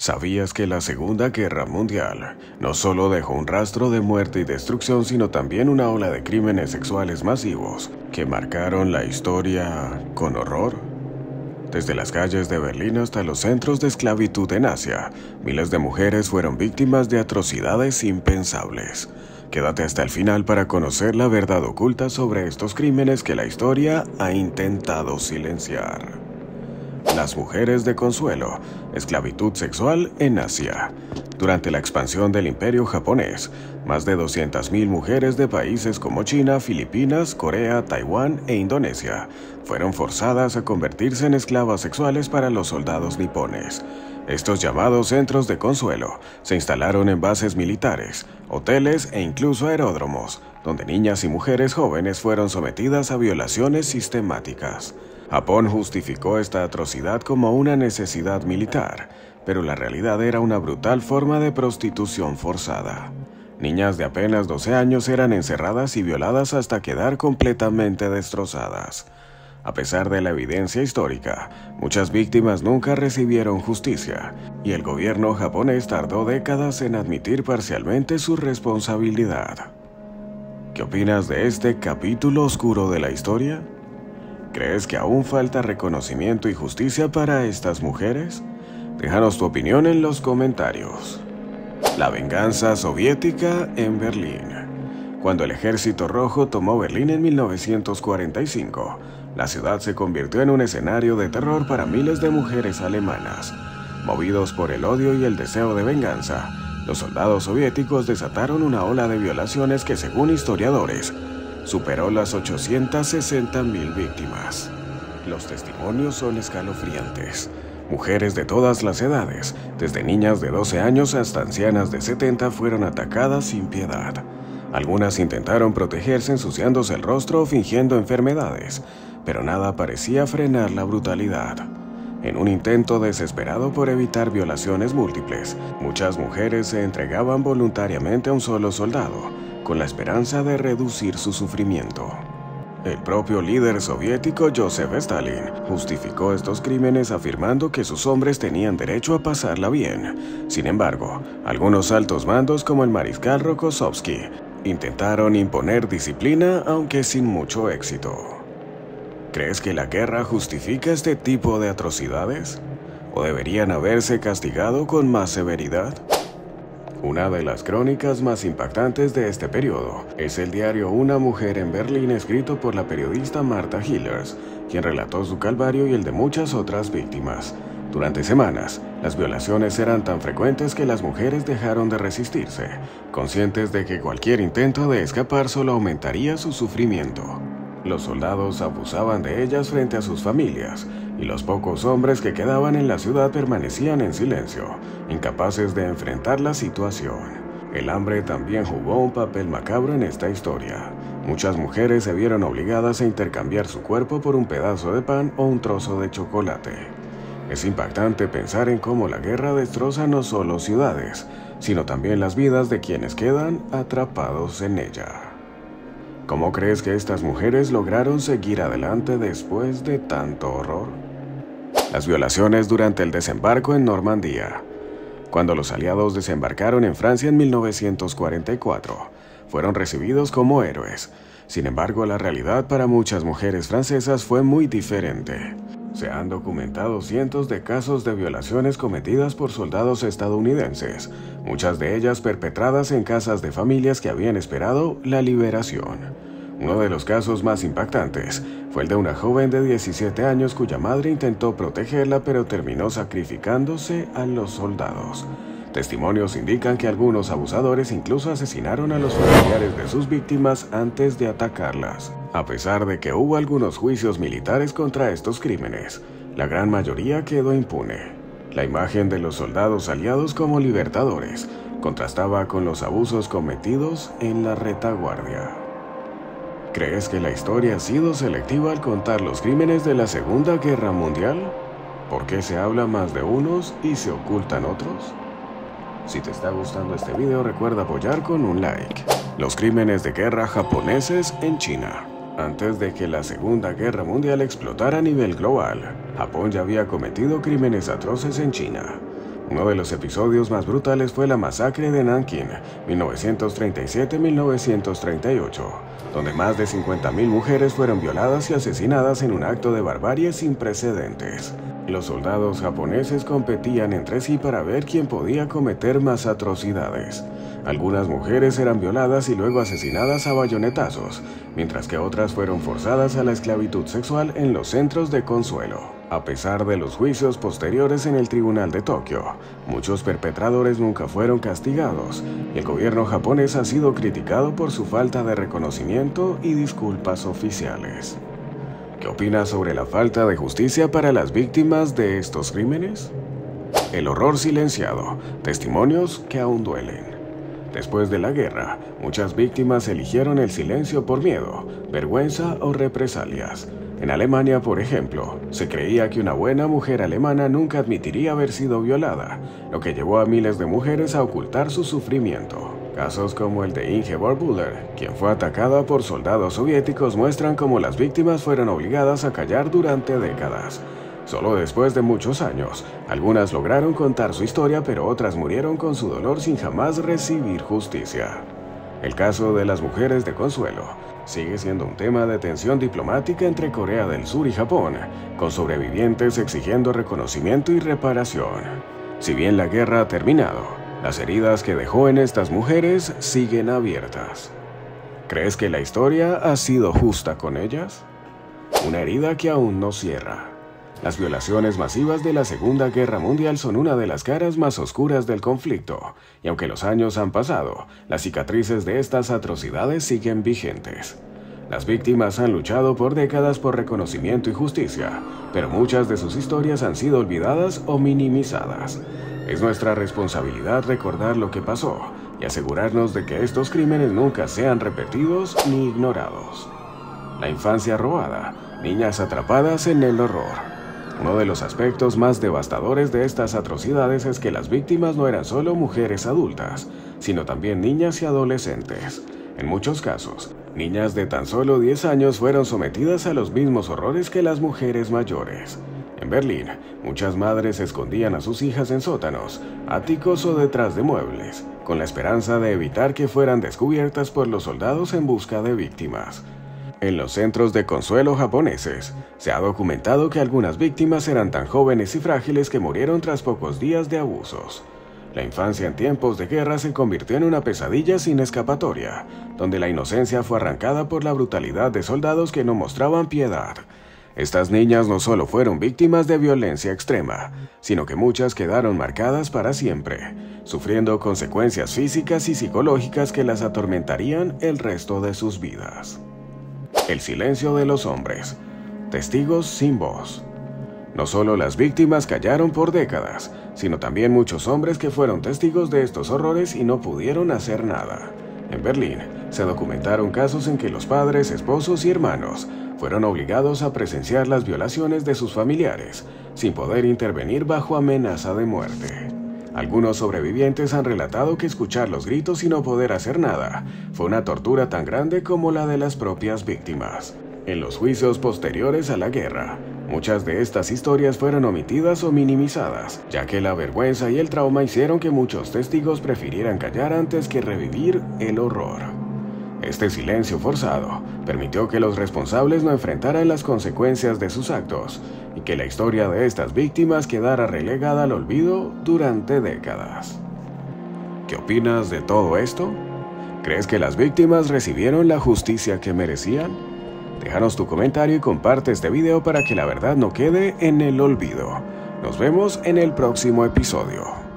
¿Sabías que la Segunda Guerra Mundial no solo dejó un rastro de muerte y destrucción, sino también una ola de crímenes sexuales masivos que marcaron la historia con horror? Desde las calles de Berlín hasta los centros de esclavitud en Asia, miles de mujeres fueron víctimas de atrocidades impensables. Quédate hasta el final para conocer la verdad oculta sobre estos crímenes que la historia ha intentado silenciar. Las mujeres de consuelo, esclavitud sexual en Asia. Durante la expansión del Imperio japonés, más de 200.000 mujeres de países como China, Filipinas, Corea, Taiwán e Indonesia fueron forzadas a convertirse en esclavas sexuales para los soldados nipones. Estos llamados centros de consuelo se instalaron en bases militares, hoteles e incluso aeródromos, donde niñas y mujeres jóvenes fueron sometidas a violaciones sistemáticas. Japón justificó esta atrocidad como una necesidad militar, pero la realidad era una brutal forma de prostitución forzada. Niñas de apenas 12 años eran encerradas y violadas hasta quedar completamente destrozadas. A pesar de la evidencia histórica, muchas víctimas nunca recibieron justicia, y el gobierno japonés tardó décadas en admitir parcialmente su responsabilidad. ¿Qué opinas de este capítulo oscuro de la historia? ¿Crees que aún falta reconocimiento y justicia para estas mujeres? Déjanos tu opinión en los comentarios. La venganza soviética en Berlín. Cuando el Ejército Rojo tomó Berlín en 1945, la ciudad se convirtió en un escenario de terror para miles de mujeres alemanas. Movidos por el odio y el deseo de venganza, los soldados soviéticos desataron una ola de violaciones que, según historiadores, superó las 860.000 víctimas. Los testimonios son escalofriantes. Mujeres de todas las edades, desde niñas de 12 años hasta ancianas de 70, fueron atacadas sin piedad. Algunas intentaron protegerse ensuciándose el rostro o fingiendo enfermedades, pero nada parecía frenar la brutalidad. En un intento desesperado por evitar violaciones múltiples, muchas mujeres se entregaban voluntariamente a un solo soldado, con la esperanza de reducir su sufrimiento. El propio líder soviético Joseph Stalin justificó estos crímenes afirmando que sus hombres tenían derecho a pasarla bien. Sin embargo, algunos altos mandos como el mariscal Rokossovsky intentaron imponer disciplina, aunque sin mucho éxito. ¿Crees que la guerra justifica este tipo de atrocidades? ¿O deberían haberse castigado con más severidad? Una de las crónicas más impactantes de este periodo es el diario Una mujer en Berlín, escrito por la periodista Martha Hillers, quien relató su calvario y el de muchas otras víctimas. Durante semanas, las violaciones eran tan frecuentes que las mujeres dejaron de resistirse, conscientes de que cualquier intento de escapar solo aumentaría su sufrimiento. Los soldados abusaban de ellas frente a sus familias, y los pocos hombres que quedaban en la ciudad permanecían en silencio, incapaces de enfrentar la situación. El hambre también jugó un papel macabro en esta historia. Muchas mujeres se vieron obligadas a intercambiar su cuerpo por un pedazo de pan o un trozo de chocolate. Es impactante pensar en cómo la guerra destroza no solo ciudades, sino también las vidas de quienes quedan atrapados en ella. ¿Cómo crees que estas mujeres lograron seguir adelante después de tanto horror? Las violaciones durante el desembarco en Normandía. Cuando los aliados desembarcaron en Francia en 1944, fueron recibidos como héroes. Sin embargo, la realidad para muchas mujeres francesas fue muy diferente. Se han documentado cientos de casos de violaciones cometidas por soldados estadounidenses, muchas de ellas perpetradas en casas de familias que habían esperado la liberación. Uno de los casos más impactantes fue el de una joven de 17 años cuya madre intentó protegerla pero terminó sacrificándose a los soldados. Testimonios indican que algunos abusadores incluso asesinaron a los familiares de sus víctimas antes de atacarlas. A pesar de que hubo algunos juicios militares contra estos crímenes, la gran mayoría quedó impune. La imagen de los soldados aliados como libertadores contrastaba con los abusos cometidos en la retaguardia. ¿Crees que la historia ha sido selectiva al contar los crímenes de la Segunda Guerra Mundial? ¿Por qué se habla más de unos y se ocultan otros? Si te está gustando este video, recuerda apoyar con un like. Los crímenes de guerra japoneses en China. Antes de que la Segunda Guerra Mundial explotara a nivel global, Japón ya había cometido crímenes atroces en China. Uno de los episodios más brutales fue la masacre de Nankín, 1937-1938, donde más de 50.000 mujeres fueron violadas y asesinadas en un acto de barbarie sin precedentes. Los soldados japoneses competían entre sí para ver quién podía cometer más atrocidades. Algunas mujeres eran violadas y luego asesinadas a bayonetazos, mientras que otras fueron forzadas a la esclavitud sexual en los centros de consuelo. A pesar de los juicios posteriores en el Tribunal de Tokio, muchos perpetradores nunca fueron castigados, y el gobierno japonés ha sido criticado por su falta de reconocimiento y disculpas oficiales. ¿Qué opinas sobre la falta de justicia para las víctimas de estos crímenes? El horror silenciado, testimonios que aún duelen. Después de la guerra, muchas víctimas eligieron el silencio por miedo, vergüenza o represalias. En Alemania, por ejemplo, se creía que una buena mujer alemana nunca admitiría haber sido violada, lo que llevó a miles de mujeres a ocultar su sufrimiento. Casos como el de Ingeborg Buller, quien fue atacada por soldados soviéticos, muestran cómo las víctimas fueron obligadas a callar durante décadas. Solo después de muchos años, algunas lograron contar su historia, pero otras murieron con su dolor sin jamás recibir justicia. El caso de las mujeres de Consuelo sigue siendo un tema de tensión diplomática entre Corea del Sur y Japón, con sobrevivientes exigiendo reconocimiento y reparación. Si bien la guerra ha terminado, las heridas que dejó en estas mujeres siguen abiertas. ¿Crees que la historia ha sido justa con ellas? Una herida que aún no cierra. Las violaciones masivas de la Segunda Guerra Mundial son una de las caras más oscuras del conflicto, y aunque los años han pasado, las cicatrices de estas atrocidades siguen vigentes. Las víctimas han luchado por décadas por reconocimiento y justicia, pero muchas de sus historias han sido olvidadas o minimizadas. Es nuestra responsabilidad recordar lo que pasó y asegurarnos de que estos crímenes nunca sean repetidos ni ignorados. La infancia robada, niñas atrapadas en el horror. Uno de los aspectos más devastadores de estas atrocidades es que las víctimas no eran solo mujeres adultas, sino también niñas y adolescentes. En muchos casos, niñas de tan solo 10 años fueron sometidas a los mismos horrores que las mujeres mayores. En Berlín, muchas madres escondían a sus hijas en sótanos, áticos o detrás de muebles, con la esperanza de evitar que fueran descubiertas por los soldados en busca de víctimas. En los centros de consuelo japoneses, se ha documentado que algunas víctimas eran tan jóvenes y frágiles que murieron tras pocos días de abusos. La infancia en tiempos de guerra se convirtió en una pesadilla sin escapatoria, donde la inocencia fue arrancada por la brutalidad de soldados que no mostraban piedad. Estas niñas no solo fueron víctimas de violencia extrema, sino que muchas quedaron marcadas para siempre, sufriendo consecuencias físicas y psicológicas que las atormentarían el resto de sus vidas. El silencio de los hombres. Testigos sin voz. No solo las víctimas callaron por décadas, sino también muchos hombres que fueron testigos de estos horrores y no pudieron hacer nada. En Berlín, se documentaron casos en que los padres, esposos y hermanos fueron obligados a presenciar las violaciones de sus familiares, sin poder intervenir bajo amenaza de muerte. Algunos sobrevivientes han relatado que escuchar los gritos y no poder hacer nada fue una tortura tan grande como la de las propias víctimas. En los juicios posteriores a la guerra, muchas de estas historias fueron omitidas o minimizadas, ya que la vergüenza y el trauma hicieron que muchos testigos prefirieran callar antes que revivir el horror. Este silencio forzado permitió que los responsables no enfrentaran las consecuencias de sus actos y que la historia de estas víctimas quedara relegada al olvido durante décadas. ¿Qué opinas de todo esto? ¿Crees que las víctimas recibieron la justicia que merecían? Déjanos tu comentario y comparte este video para que la verdad no quede en el olvido. Nos vemos en el próximo episodio.